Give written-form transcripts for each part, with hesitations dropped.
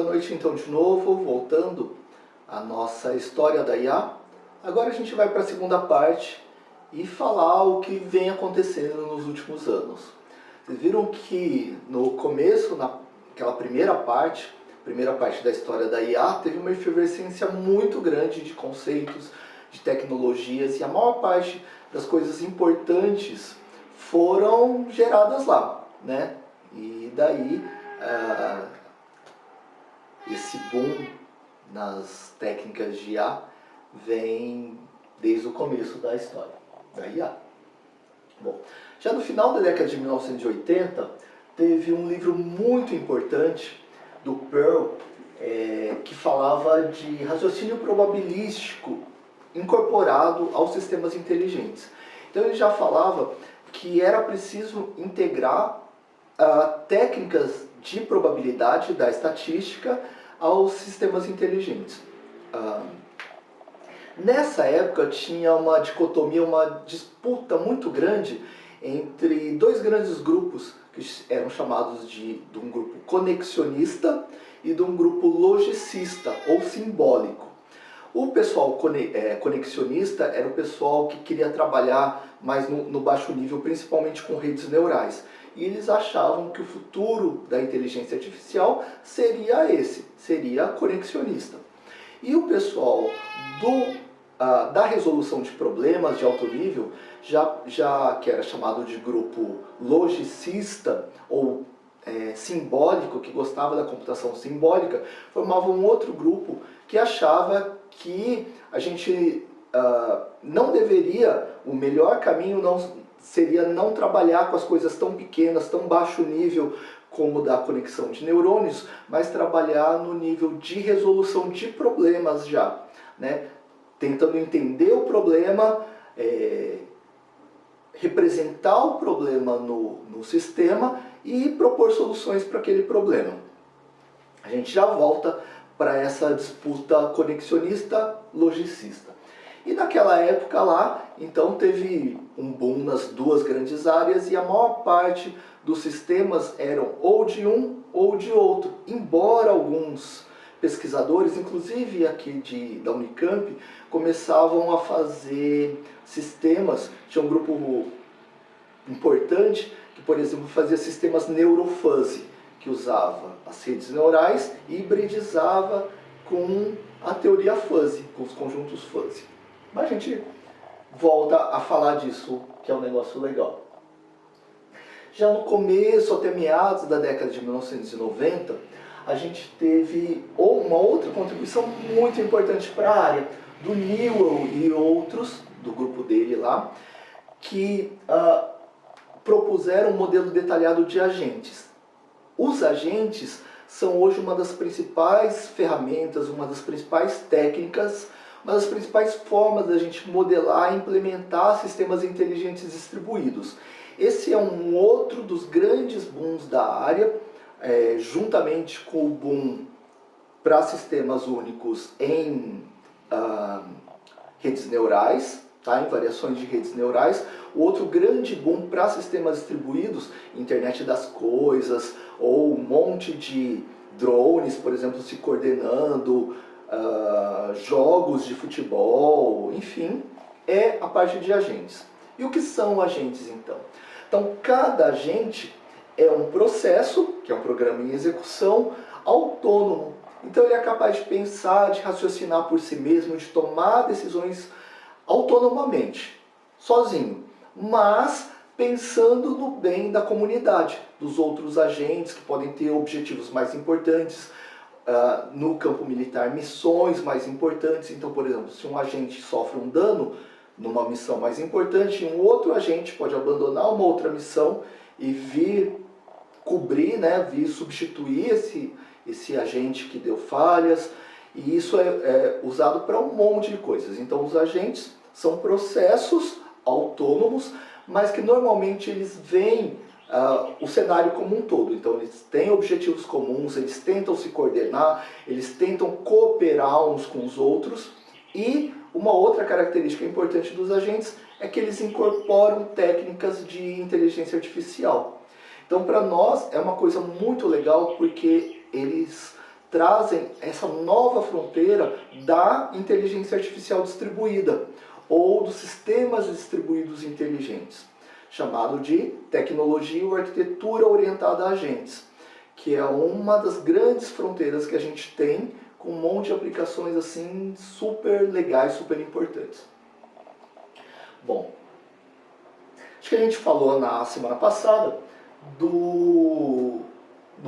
noite então de novo, voltando à nossa história da IA. Agora a gente vai para a segunda parte e falar o que vem acontecendo nos últimos anos. Vocês viram que no começo, naquela primeira parte da história da IA, teve uma efervescência muito grande de conceitos, de tecnologias, e a maior parte das coisas importantes foram geradas lá, né? E daí esse boom nas técnicas de IA vem desde o começo da história da IA. Bom, já no final da década de 1980, teve um livro muito importante do Pearl, que falava de raciocínio probabilístico incorporado aos sistemas inteligentes. Então ele já falava que era preciso integrar técnicas de probabilidade da estatística aos sistemas inteligentes. Nessa época tinha uma dicotomia, uma disputa muito grande entre dois grandes grupos que eram chamados de um grupo conexionista e de um grupo logicista ou simbólico. O pessoal conexionista era o pessoal que queria trabalhar mais no baixo nível, principalmente com redes neurais. E eles achavam que o futuro da inteligência artificial seria seria conexionista. E o pessoal da resolução de problemas de alto nível, já que era chamado de grupo logicista ou simbólico, que gostava da computação simbólica, formava um outro grupo que achava que a gente não deveria, o melhor caminho seria não trabalhar com as coisas tão pequenas, tão baixo nível como da conexão de neurônios, mas trabalhar no nível de resolução de problemas já, né? Tentando entender o problema, representar o problema no sistema e propor soluções para aquele problema. A gente já volta para essa disputa conexionista-logicista. E naquela época lá, então teve um boom nas duas grandes áreas e a maior parte dos sistemas eram ou de um ou de outro, embora alguns pesquisadores, inclusive aqui da Unicamp, começavam a fazer sistemas. Tinha um grupo importante que, por exemplo, fazia sistemas neurofuzzy, que usava as redes neurais e hibridizava com a teoria fuzzy, com os conjuntos fuzzy. Mas a gente volta a falar disso, que é um negócio legal. Já no começo, até meados da década de 1990, a gente teve uma outra contribuição muito importante para a área, do Newell e outros, do grupo dele lá, que propuseram um modelo detalhado de agentes. Os agentes são hoje uma das principais ferramentas, uma das principais técnicas, uma das principais formas da gente modelar e implementar sistemas inteligentes distribuídos. Esse é um outro dos grandes booms da área, juntamente com o boom para sistemas únicos em redes neurais, tá? Em variações de redes neurais. O outro grande boom para sistemas distribuídos, internet das coisas, ou um monte de drones, por exemplo, se coordenando, jogos de futebol, enfim, é a parte de agentes. E o que são agentes, então? Então, cada agente é um processo, que é um programa em execução, autônomo. Então, ele é capaz de pensar, de raciocinar por si mesmo, de tomar decisões autonomamente, sozinho, mas pensando no bem da comunidade, dos outros agentes que podem ter objetivos mais importantes, no campo militar, missões mais importantes. Então, por exemplo, se um agente sofre um dano numa missão mais importante, um outro agente pode abandonar uma outra missão e vir cobrir, né, vir substituir esse agente que deu falhas, e isso é usado para um monte de coisas. Então, os agentes são processos autônomos, mas que normalmente eles veem o cenário como um todo. Então, eles têm objetivos comuns, eles tentam se coordenar, eles tentam cooperar uns com os outros. E uma outra característica importante dos agentes é que eles incorporam técnicas de inteligência artificial. Então, para nós, é uma coisa muito legal, porque eles trazem essa nova fronteira da inteligência artificial distribuída, ou dos sistemas distribuídos inteligentes, chamado de tecnologia ou arquitetura orientada a agentes, que é uma das grandes fronteiras que a gente tem, com um monte de aplicações assim super legais, super importantes. Bom, acho que a gente falou na semana passada do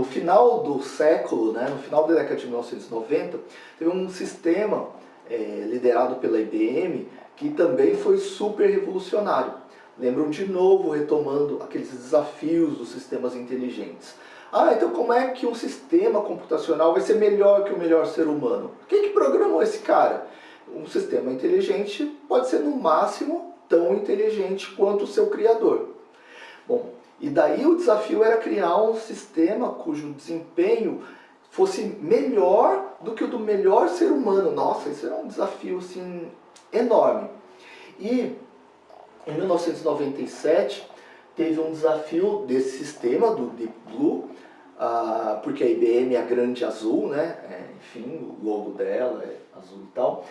final do século, né, no final da década de 1990, teve um sistema liderado pela IBM que também foi super revolucionário. Lembram de novo, retomando aqueles desafios dos sistemas inteligentes. Ah, então como é que um sistema computacional vai ser melhor que o melhor ser humano? Quem que programou esse cara? Um sistema inteligente pode ser no máximo tão inteligente quanto o seu criador. Bom, e daí o desafio era criar um sistema cujo desempenho fosse melhor do que o do melhor ser humano. Nossa, isso era um desafio assim, enorme. E em 1997 teve um desafio desse sistema, do Deep Blue, porque a IBM é a grande azul, né? Enfim, o logo dela é azul e tal.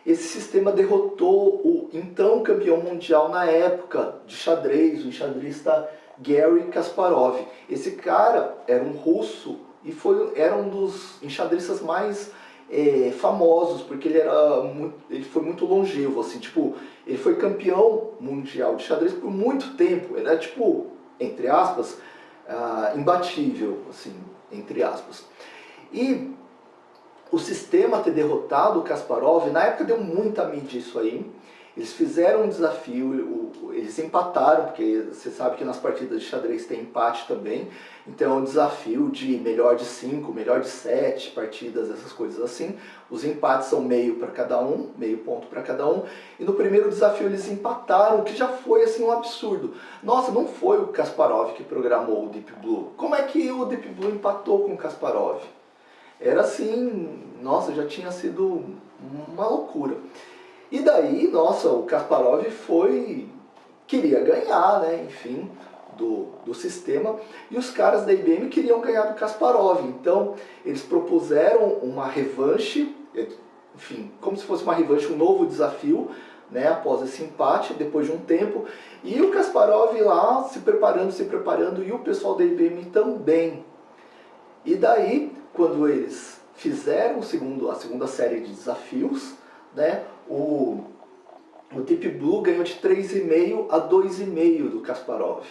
Esse sistema derrotou o então campeão mundial na época de xadrez, o enxadrista Garry Kasparov. Esse cara era um russo e era um dos enxadristas mais famosos, porque ele foi muito longevo, assim, tipo, ele foi campeão mundial de xadrez por muito tempo. Ele era, tipo, entre aspas, imbatível, assim, entre aspas. E o sistema ter derrotado o Kasparov, na época deu muita mídia isso aí. Eles fizeram um desafio, eles empataram, porque você sabe que nas partidas de xadrez tem empate também. Então é um desafio de melhor de 5, melhor de 7 partidas, essas coisas assim. Os empates são meio para cada um, meio ponto para cada um. E no primeiro desafio eles empataram, que já foi assim um absurdo. Nossa, não foi o Kasparov que programou o Deep Blue. Como é que o Deep Blue empatou com o Kasparov? Era assim, nossa, já tinha sido uma loucura. E daí, nossa, o Kasparov queria ganhar, né, enfim, do sistema, e os caras da IBM queriam ganhar do Kasparov. Então, eles propuseram uma revanche, enfim, como se fosse uma revanche, um novo desafio, né, após esse empate, depois de um tempo, e o Kasparov lá se preparando, e o pessoal da IBM também. E daí, quando eles fizeram a segunda série de desafios, né, o Deep Blue ganhou de 3,5 a 2,5 do Kasparov.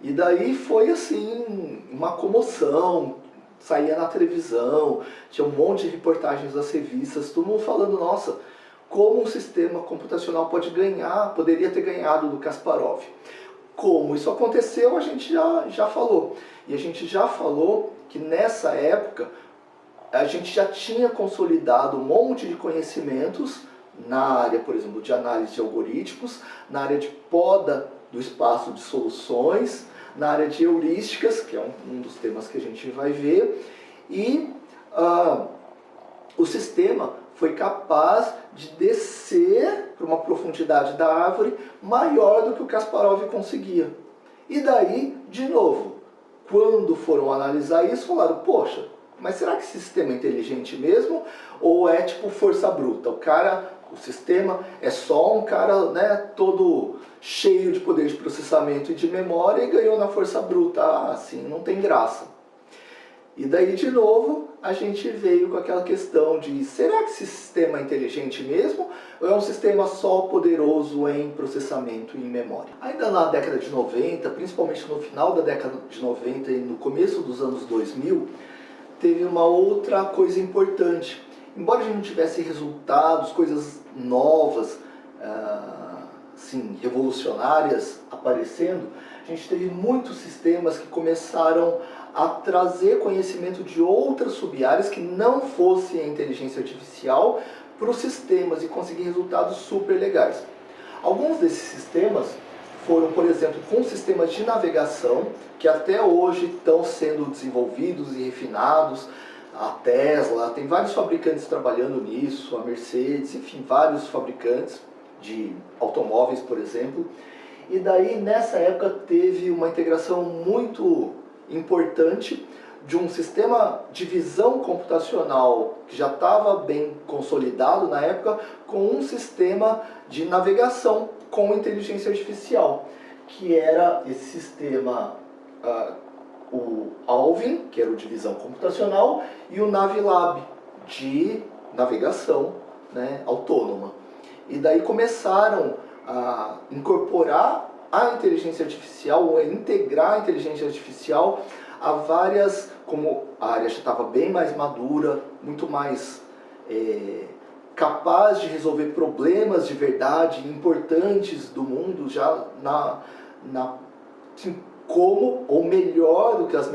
E daí foi assim, uma comoção, saía na televisão, tinha um monte de reportagens das revistas, todo mundo falando, nossa, como um sistema computacional poderia ter ganhado do Kasparov. Como isso aconteceu, a gente já falou. E a gente já falou que nessa época a gente já tinha consolidado um monte de conhecimentos na área, por exemplo, de análise de algoritmos, na área de poda do espaço de soluções, na área de heurísticas, que é um dos temas que a gente vai ver, e o sistema foi capaz de descer para uma profundidade da árvore maior do que o Kasparov conseguia. E daí, de novo, quando foram analisar isso, falaram, poxa, mas será que esse sistema é inteligente mesmo? Ou é tipo força bruta? O sistema é só um cara, né, todo cheio de poder de processamento e de memória e ganhou na força bruta. Ah, assim, não tem graça. E daí, de novo, a gente veio com aquela questão de, será que esse sistema é inteligente mesmo? Ou é um sistema só poderoso em processamento e em memória? Ainda na década de 90, principalmente no final da década de 90 e no começo dos anos 2000, teve uma outra coisa importante. Embora a gente não tivesse resultados, coisas novas, assim, revolucionárias aparecendo, a gente teve muitos sistemas que começaram a trazer conhecimento de outras sub-áreas que não fosse a inteligência artificial para os sistemas e conseguir resultados super legais. Alguns desses sistemas foram, por exemplo, com sistemas de navegação que até hoje estão sendo desenvolvidos e refinados. A Tesla, tem vários fabricantes trabalhando nisso, a Mercedes, enfim, vários fabricantes de automóveis, por exemplo. E daí, nessa época, teve uma integração muito importante de um sistema de visão computacional que já estava bem consolidado na época, com um sistema de navegação com inteligência artificial, que era esse sistema, o Alvin, que era o de visão computacional, e o Navilab, de navegação, né, autônoma. E daí começaram a incorporar a inteligência artificial, ou a integrar a inteligência artificial a várias, como a área já estava bem mais madura, muito mais capaz de resolver problemas de verdade importantes do mundo, já assim, como, ou melhor do que os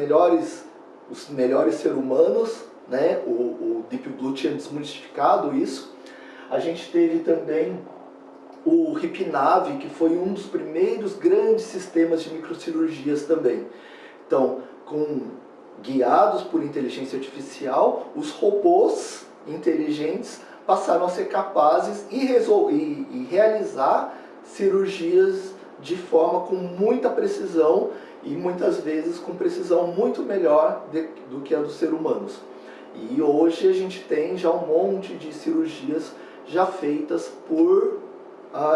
melhores seres humanos, né? O Deep Blue tinha desmistificado isso. A gente teve também o RIPNAV, que foi um dos primeiros grandes sistemas de microcirurgias também. Então, guiados por inteligência artificial, os robôs inteligentes passaram a ser capazes e realizar cirurgias de forma com muita precisão e muitas vezes com precisão muito melhor do que a dos seres humanos. E hoje a gente tem já um monte de cirurgias já feitas por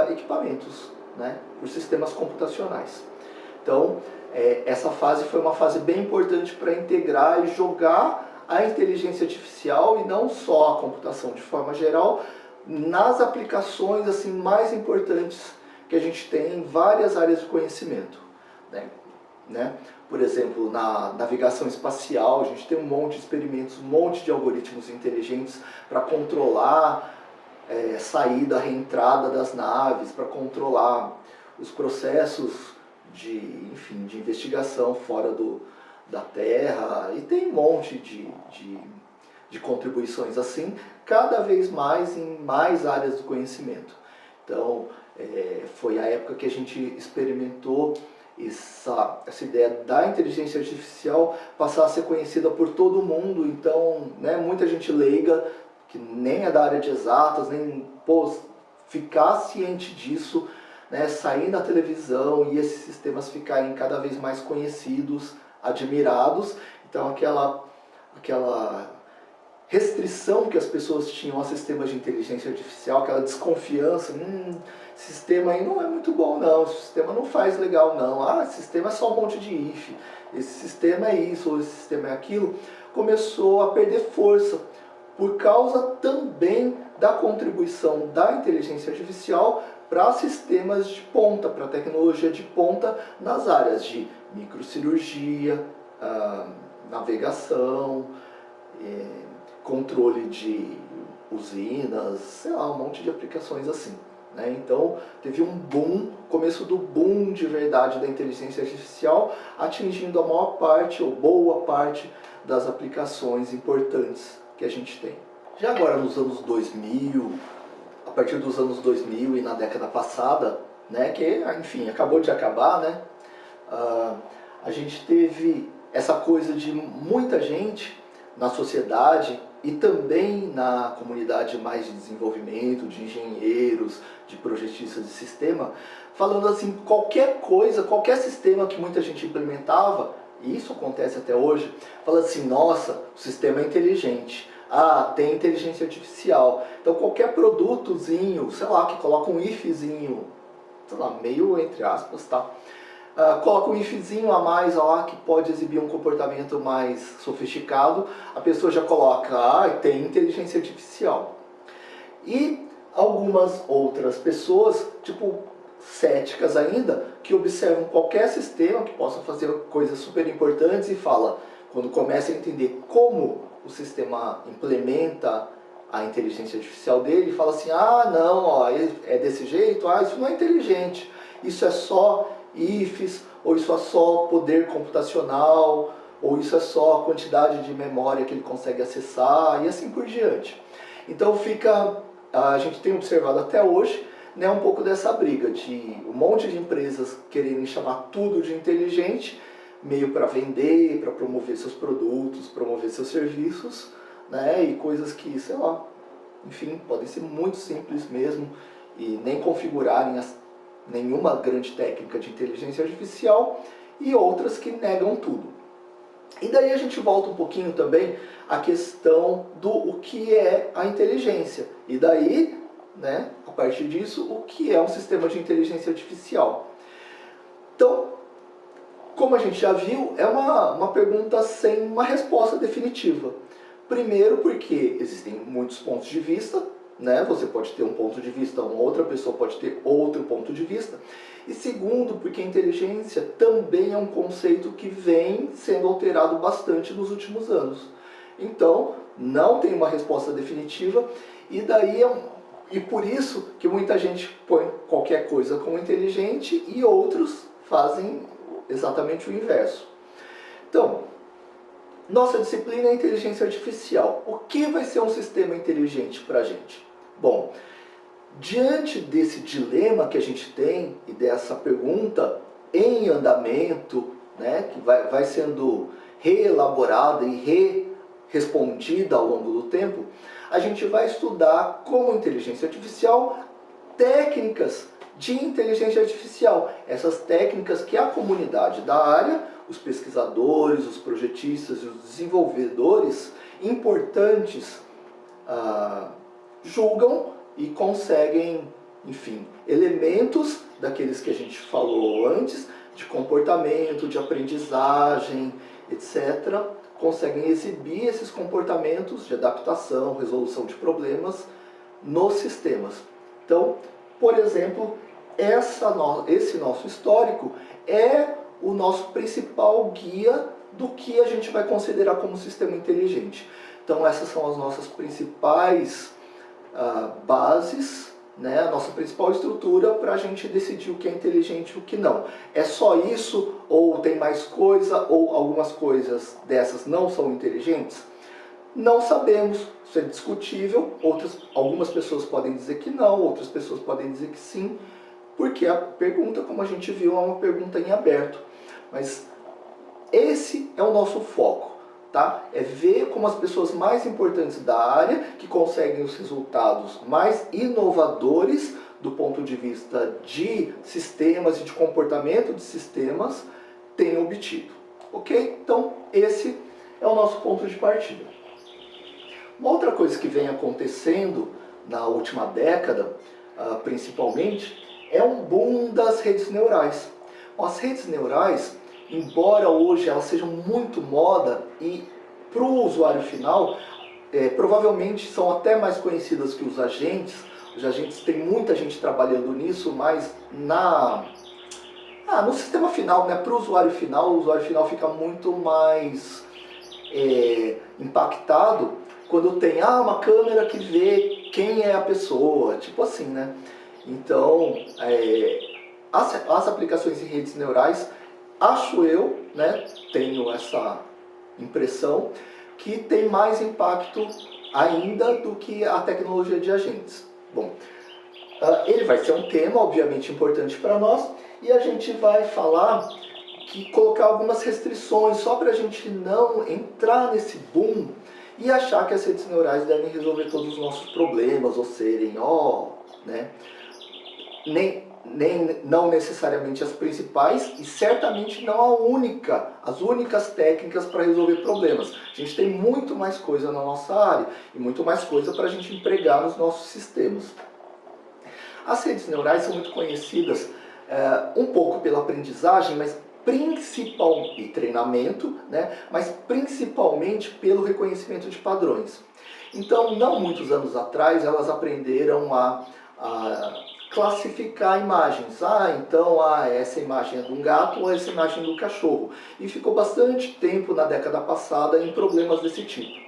equipamentos, né? Por sistemas computacionais. Então, essa fase foi uma fase bem importante para integrar e jogar a inteligência artificial, e não só a computação de forma geral, nas aplicações assim, mais importantes que a gente tem em várias áreas de conhecimento, né? Por exemplo, na navegação espacial, a gente tem um monte de experimentos, um monte de algoritmos inteligentes para controlar saída, reentrada das naves, para controlar os processos de investigação fora da Terra, e tem um monte de contribuições assim, cada vez mais em mais áreas do conhecimento. Então, foi a época que a gente experimentou essa ideia da inteligência artificial passar a ser conhecida por todo mundo. Então, né, muita gente leiga, que nem é da área de exatas, nem ficar ciente disso, né, sair na televisão e esses sistemas ficarem cada vez mais conhecidos, admirados. Então aquela restrição que as pessoas tinham a sistemas de inteligência artificial, aquela desconfiança, esse sistema aí não é muito bom não, esse sistema não faz legal não, esse sistema é só um monte de if, esse sistema é isso, ou esse sistema é aquilo, começou a perder força, por causa também da contribuição da inteligência artificial para sistemas de ponta, para tecnologia de ponta nas áreas de microcirurgia, navegação, controle de usinas, sei lá, um monte de aplicações assim, né? Então teve um boom, começo do boom de verdade da inteligência artificial, atingindo a maior parte, ou boa parte, das aplicações importantes que a gente tem. Já agora nos anos 2000, a partir dos anos 2000 e na década passada, né, que enfim, acabou de acabar, né, a gente teve essa coisa de muita gente na sociedade e também na comunidade mais de desenvolvimento, de engenheiros, de projetistas de sistema, falando assim, qualquer coisa, qualquer sistema que muita gente implementava, e isso acontece até hoje, fala assim, nossa, o sistema é inteligente, tem inteligência artificial, então qualquer produtozinho, sei lá, que coloca um ifzinho, sei lá, meio entre aspas, tá? Coloca um ifzinho a mais lá que pode exibir um comportamento mais sofisticado, a pessoa já coloca, tem inteligência artificial. E algumas outras pessoas, tipo céticas ainda, que observam qualquer sistema que possa fazer coisas super importantes e fala, quando começa a entender como o sistema implementa a inteligência artificial dele, fala assim, não, é desse jeito, isso não é inteligente, isso é só ifs, ou isso é só poder computacional, ou isso é só a quantidade de memória que ele consegue acessar, e assim por diante. Então a gente tem observado até hoje, né, um pouco dessa briga de um monte de empresas quererem chamar tudo de inteligente, meio para vender, para promover seus produtos, promover seus serviços, né, e coisas que, sei lá, enfim, podem ser muito simples mesmo, e nem configurarem nenhuma grande técnica de inteligência artificial, e outras que negam tudo. E daí a gente volta um pouquinho também à questão do o que é a inteligência. E daí, né, a partir disso, o que é um sistema de inteligência artificial. Então, como a gente já viu, é uma pergunta sem uma resposta definitiva. Primeiro porque existem muitos pontos de vista, né? Você pode ter um ponto de vista, uma outra pessoa pode ter outro ponto de vista. E segundo, porque a inteligência também é um conceito que vem sendo alterado bastante nos últimos anos. Então, não tem uma resposta definitiva e daí e por isso que muita gente põe qualquer coisa como inteligente e outros fazem exatamente o inverso. Então, nossa disciplina é inteligência artificial. O que vai ser um sistema inteligente para a gente? Bom, diante desse dilema que a gente tem e dessa pergunta em andamento, né, que vai sendo reelaborada e respondida ao longo do tempo, a gente vai estudar como inteligência artificial técnicas de inteligência artificial. Essas técnicas que a comunidade da área, os pesquisadores, os projetistas e os desenvolvedores importantes julgam e conseguem, enfim, elementos daqueles que a gente falou antes, de comportamento, de aprendizagem, etc., conseguem exibir esses comportamentos de adaptação, resolução de problemas nos sistemas. Então, por exemplo, esse nosso histórico é o nosso principal guia do que a gente vai considerar como sistema inteligente. Então, essas são as nossas principais bases, né, a nossa principal estrutura para a gente decidir o que é inteligente e o que não. É só isso, ou tem mais coisa, ou algumas coisas dessas não são inteligentes? Não sabemos, isso é discutível, algumas pessoas podem dizer que não, outras pessoas podem dizer que sim, porque a pergunta, como a gente viu, é uma pergunta em aberto. Mas esse é o nosso foco, tá? É ver como as pessoas mais importantes da área, que conseguem os resultados mais inovadores do ponto de vista de sistemas e de comportamento de sistemas, têm obtido. Ok? Então, esse é o nosso ponto de partida. Uma outra coisa que vem acontecendo na última década, principalmente, é um boom das redes neurais. As redes neurais, embora hoje elas sejam muito moda e para o usuário final, provavelmente são até mais conhecidas que os agentes. Os agentes, tem muita gente trabalhando nisso, mas no sistema final, né, para o usuário final fica muito mais impactado quando tem uma câmera que vê quem é a pessoa, tipo assim, né? Então, as aplicações em redes neurais, acho eu, né, tenho essa impressão, que tem mais impacto ainda do que a tecnologia de agentes. Bom, ele vai ser um tema, obviamente, importante para nós, e a gente vai falar que colocar algumas restrições só para a gente não entrar nesse boom e achar que as redes neurais devem resolver todos os nossos problemas ou serem, né? Não necessariamente as principais e certamente não as únicas técnicas para resolver problemas. A gente tem muito mais coisa na nossa área e muito mais coisa para a gente empregar nos nossos sistemas. As redes neurais são muito conhecidas um pouco pela aprendizagem, mas e treinamento, né? Mas principalmente pelo reconhecimento de padrões. Então, não muitos anos atrás, elas aprenderam a classificar imagens. Então essa imagem é de um gato ou essa imagem é do cachorro. E ficou bastante tempo na década passada em problemas desse tipo.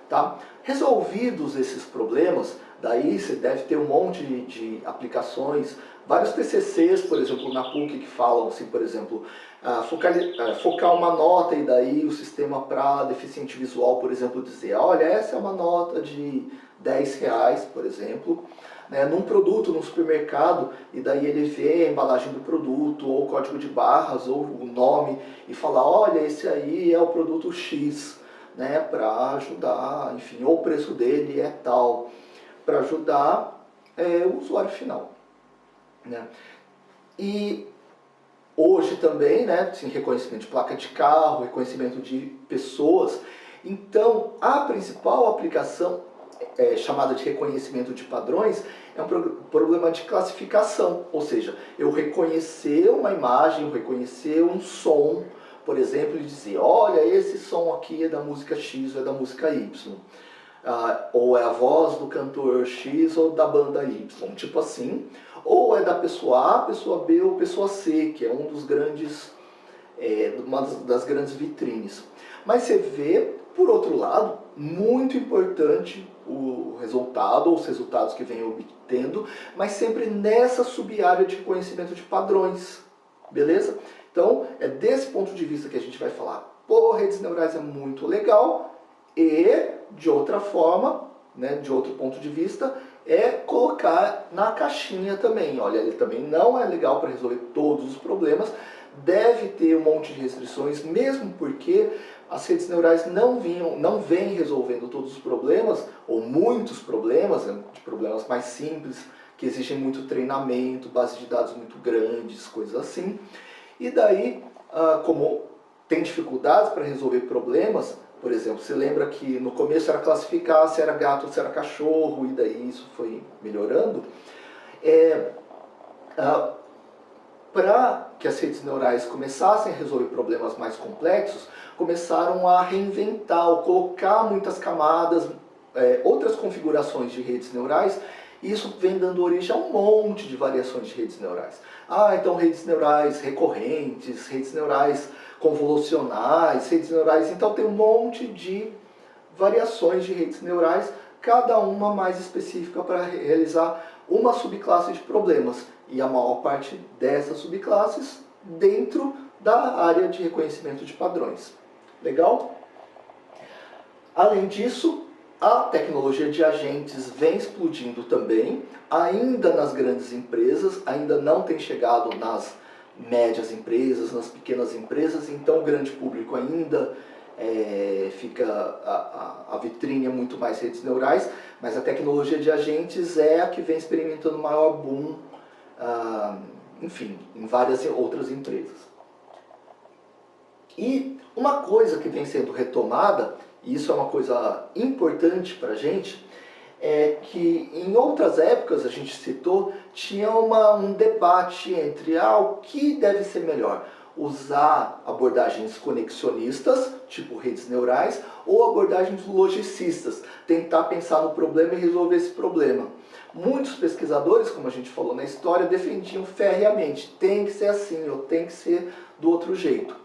Tá? Resolvidos esses problemas, daí você deve ter um monte de aplicações, vários TCCs, por exemplo, na PUC, que falam assim, por exemplo, focar uma nota e daí o sistema para deficiente visual, por exemplo, dizer, olha, essa é uma nota de R$10, por exemplo, né, num produto, num supermercado, e daí ele vê a embalagem do produto, ou o código de barras, ou o nome, e fala, olha, esse aí é o produto X, né, para ajudar, enfim, ou o preço dele é tal, para ajudar o usuário final. Né? E Hoje também, né, tem reconhecimento de placa de carro, reconhecimento de pessoas. Então, a principal aplicação chamada de reconhecimento de padrões é um problema de classificação, ou seja, eu reconhecer uma imagem, eu reconhecer um som, por exemplo, e dizer, olha, esse som aqui é da música X ou é da música Y. Ou é a voz do cantor X ou da banda Y, tipo assim, ou é da pessoa A, pessoa B ou pessoa C, que é um dos grandes, uma das grandes vitrines. Mas você vê, por outro lado, muito importante o resultado, ou os resultados que vem obtendo, mas sempre nessa sub-área de conhecimento de padrões, beleza? Então, é desse ponto de vista que a gente vai falar, pô, redes neurais é muito legal, e, de outra forma, né, de outro ponto de vista, é colocar na caixinha também. Olha, ele também não é legal para resolver todos os problemas, deve ter um monte de restrições, mesmo porque as redes neurais não vêm resolvendo todos os problemas, ou muitos problemas, né, de problemas mais simples, que exigem muito treinamento, bases de dados muito grandes, coisas assim. E daí, como tem dificuldades para resolver problemas, por exemplo, você lembra que no começo era classificar se era gato ou se era cachorro, e daí isso foi melhorando. Para que as redes neurais começassem a resolver problemas mais complexos, começaram a reinventar, ou colocar muitas camadas, outras configurações de redes neurais, e isso vem dando origem a um monte de variações de redes neurais. Então redes neurais recorrentes, redes neurais convolucionais, redes neurais... Então tem um monte de variações de redes neurais, cada uma mais específica para realizar uma subclasse de problemas. E a maior parte dessas subclasses dentro da área de reconhecimento de padrões. Legal? Além disso, a tecnologia de agentes vem explodindo também, ainda nas grandes empresas, ainda não tem chegado nas médias empresas, nas pequenas empresas, então o grande público ainda fica, a vitrine é muito mais redes neurais, mas a tecnologia de agentes é a que vem experimentando maior boom, enfim, em várias outras empresas. E uma coisa que vem sendo retomada, e isso é uma coisa importante para a gente, é que em outras épocas, a gente citou, tinha um debate entre o que deve ser melhor, usar abordagens conexionistas, tipo redes neurais, ou abordagens logicistas, tentar pensar no problema e resolver esse problema. Muitos pesquisadores, como a gente falou na história, defendiam ferreamente, tem que ser assim, ou tem que ser do outro jeito.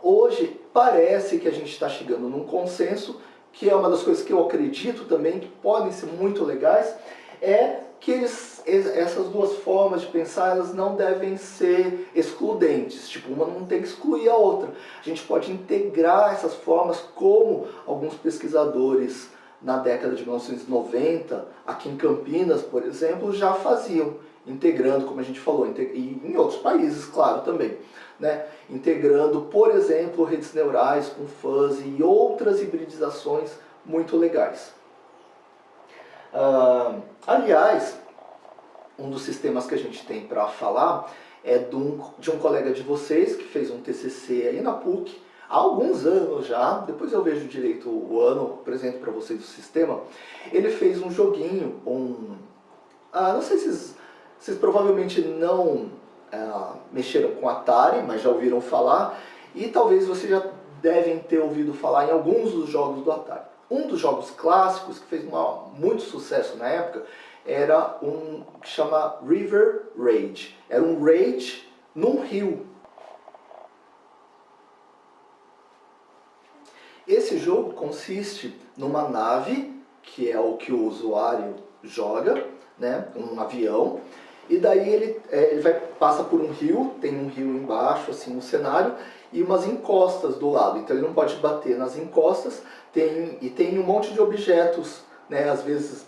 Hoje, parece que a gente está chegando num consenso, que é uma das coisas que eu acredito também, que podem ser muito legais, é que essas duas formas de pensar, elas não devem ser excludentes. Tipo, uma não tem que excluir a outra. A gente pode integrar essas formas, como alguns pesquisadores na década de 1990, aqui em Campinas, por exemplo, já faziam, integrando, como a gente falou, e em outros países, claro, também, né? Integrando, por exemplo, redes neurais com fuzzy e outras hibridizações muito legais. Aliás, um dos sistemas que a gente tem para falar é de um colega de vocês que fez um TCC aí na PUC, há alguns anos já, depois eu vejo direito o ano, apresento para vocês o sistema. Ele fez um joguinho, não sei se vocês provavelmente não mexeram com Atari, mas já ouviram falar, e talvez vocês já devem ter ouvido falar em alguns dos jogos do Atari. Um dos jogos clássicos que fez muito sucesso na época era um que chama River Raid. Era um raid num rio. Esse jogo consiste numa nave, que é o que o usuário joga, né, um avião, e daí ele passa por um rio, tem um rio embaixo, assim, no cenário, e umas encostas do lado, então ele não pode bater nas encostas, tem um monte de objetos, né, às vezes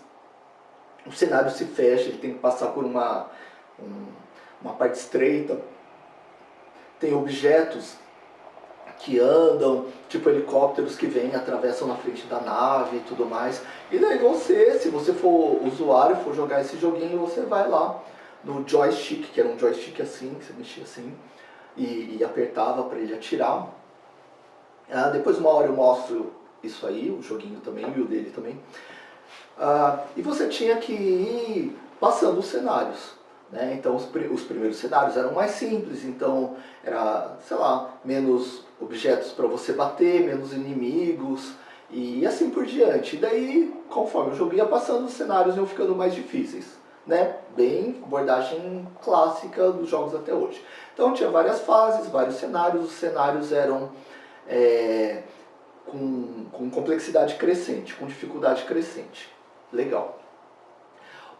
o cenário se fecha, ele tem que passar por uma parte estreita, tem objetos que andam, tipo helicópteros que vêm, atravessam na frente da nave e tudo mais. E daí você, se você for usuário, for jogar esse joguinho, você vai lá no joystick, que era um joystick assim, que você mexia assim, e apertava para ele atirar. Depois uma hora eu mostro isso aí, o joguinho também e o dele também. E você tinha que ir passando os cenários, né? Então os primeiros cenários eram mais simples, então era, sei lá, menos objetos para você bater, menos inimigos e assim por diante. E daí, conforme o jogo ia passando, os cenários iam ficando mais difíceis, né? Bem abordagem clássica dos jogos até hoje. Então tinha várias fases, vários cenários, os cenários eram com complexidade crescente, com dificuldade crescente. Legal.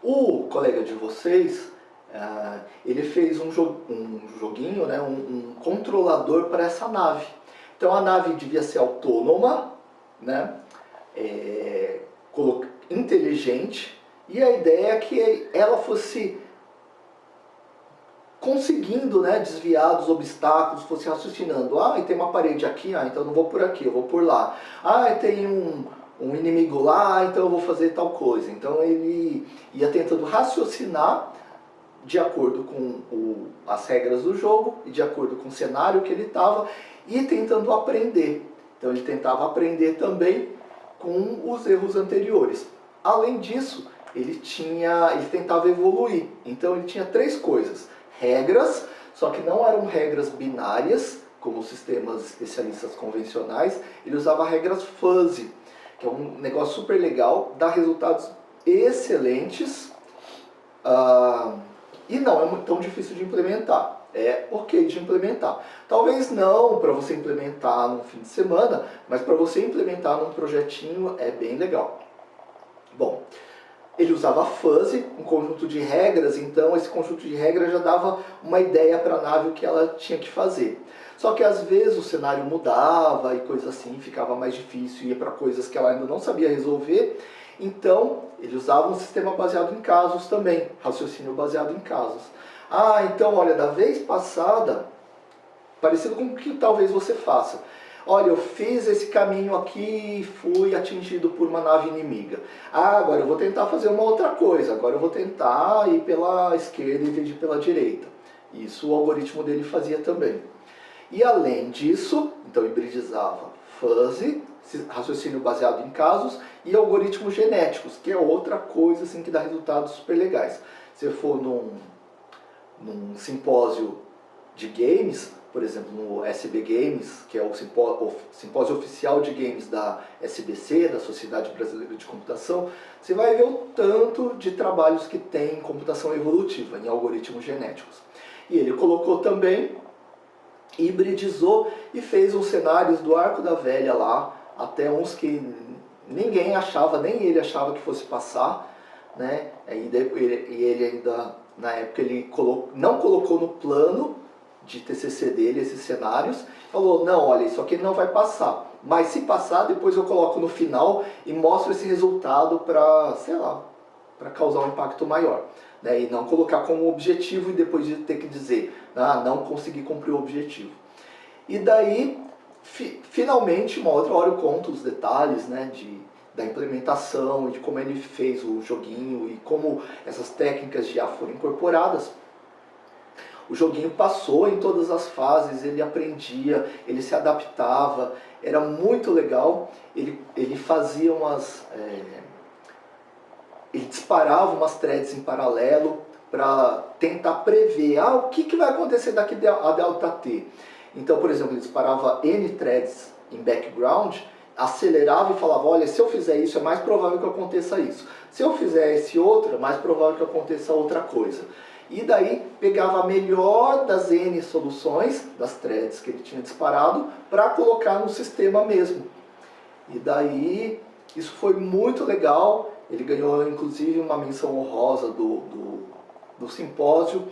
O colega de vocês, ele fez um joguinho, né, um controlador para essa nave. Então a nave devia ser autônoma, né, inteligente, e a ideia é que ela fosse conseguindo, né, desviar dos obstáculos, fosse raciocinando. E tem uma parede aqui, então eu não vou por aqui, eu vou por lá. Tem um inimigo lá, então eu vou fazer tal coisa. Então ele ia tentando raciocinar de acordo com as regras do jogo e de acordo com o cenário que ele estava e tentando aprender. Então ele tentava aprender também com os erros anteriores. Além disso, ele tentava evoluir. Então ele tinha 3 coisas. Regras, só que não eram regras binárias, como os sistemas especialistas convencionais. Ele usava regras fuzzy, que é um negócio super legal, dá resultados excelentes e não é tão difícil de implementar. É ok de implementar. Talvez não para você implementar num fim de semana, mas para você implementar num projetinho é bem legal. Bom, ele usava fuzzy, um conjunto de regras, então esse conjunto de regras já dava uma ideia para a nave o que ela tinha que fazer. Só que às vezes o cenário mudava e coisa assim, ficava mais difícil, ia para coisas que ela ainda não sabia resolver. Então ele usava um sistema baseado em casos também, raciocínio baseado em casos. Então olha, da vez passada, parecido com o que talvez você faça. Olha, eu fiz esse caminho aqui e fui atingido por uma nave inimiga. Agora eu vou tentar fazer uma outra coisa. Agora eu vou tentar ir pela esquerda em vez de pela direita. Isso o algoritmo dele fazia também. E além disso, então hibridizava fuzzy, raciocínio baseado em casos, e algoritmos genéticos, que é outra coisa assim, que dá resultados super legais. Se for num simpósio de games, por exemplo, no SB Games, que é o simpósio oficial de games da SBC, da Sociedade Brasileira de Computação, você vai ver o tanto de trabalhos que tem em computação evolutiva, em algoritmos genéticos. E ele colocou também, hibridizou e fez os cenários do Arco da Velha lá, até uns que ninguém achava, nem ele achava que fosse passar, né? E ele ainda, na época, ele não colocou no plano de TCC dele esses cenários, falou, não, olha, isso aqui não vai passar, mas se passar, depois eu coloco no final e mostro esse resultado para, sei lá, para causar um impacto maior, né? E não colocar como objetivo e depois de ter que dizer, não consegui cumprir o objetivo. E daí, finalmente, uma outra hora eu conto os detalhes, né, da implementação, de como ele fez o joguinho e como essas técnicas já foram incorporadas. O joguinho passou em todas as fases, ele aprendia, ele se adaptava, era muito legal. Ele fazia ele disparava umas threads em paralelo para tentar prever o que vai acontecer daqui a delta t. Então, por exemplo, ele disparava N threads em background, acelerava e falava, olha, se eu fizer isso, é mais provável que aconteça isso. Se eu fizer esse outro, é mais provável que aconteça outra coisa. E daí pegava a melhor das N soluções, das threads que ele tinha disparado, para colocar no sistema mesmo. E daí, isso foi muito legal. Ele ganhou, inclusive, uma menção honrosa do simpósio.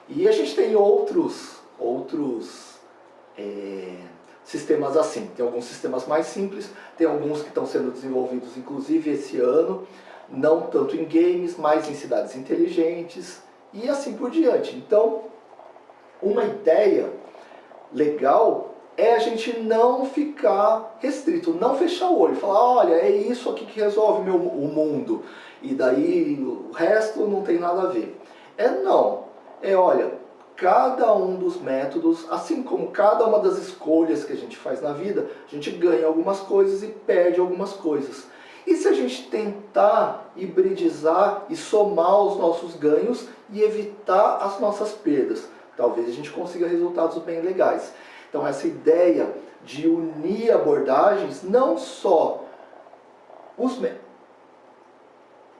E a gente tem outros sistemas assim. Tem alguns sistemas mais simples, tem alguns que estão sendo desenvolvidos, inclusive, esse ano. Não tanto em games, mas em cidades inteligentes. E assim por diante. Então, uma ideia legal é a gente não ficar restrito, não fechar o olho, falar, olha, é isso aqui que resolve o mundo, e daí o resto não tem nada a ver. Olha, cada um dos métodos, assim como cada uma das escolhas que a gente faz na vida, a gente ganha algumas coisas e perde algumas coisas. E se a gente tentar hibridizar e somar os nossos ganhos e evitar as nossas perdas? Talvez a gente consiga resultados bem legais. Então essa ideia de unir abordagens, não só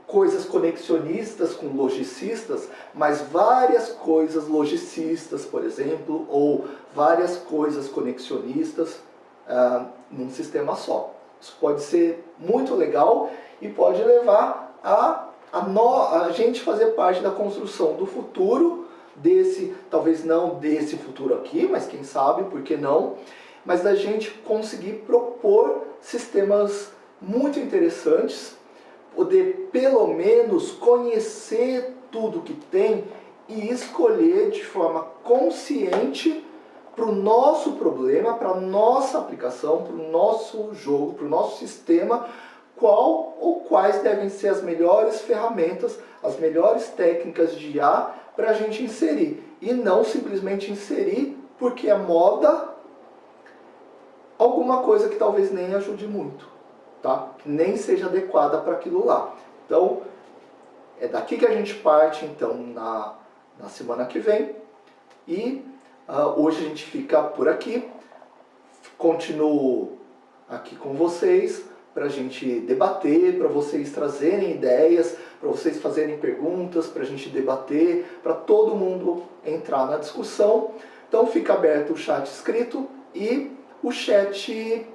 coisas conexionistas com logicistas, mas várias coisas logicistas, por exemplo, ou várias coisas conexionistas num sistema só. Isso pode ser muito legal e pode levar a gente fazer parte da construção do futuro, talvez não desse futuro aqui, mas quem sabe, por que não, mas da gente conseguir propor sistemas muito interessantes, poder pelo menos conhecer tudo que tem e escolher de forma consciente para o nosso problema, para a nossa aplicação, para o nosso jogo, para o nosso sistema, qual ou quais devem ser as melhores ferramentas, as melhores técnicas de IA para a gente inserir. E não simplesmente inserir porque é moda alguma coisa que talvez nem ajude muito, tá? Que nem seja adequada para aquilo lá. Então, é daqui que a gente parte então na semana que vem. E hoje a gente fica por aqui. Continuo aqui com vocês para a gente debater, para vocês trazerem ideias, para vocês fazerem perguntas, para a gente debater, para todo mundo entrar na discussão. Então fica aberto o chat escrito e o chat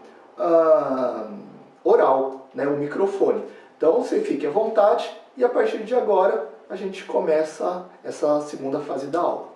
oral, né, o microfone. Então você fique à vontade e a partir de agora a gente começa essa segunda fase da aula.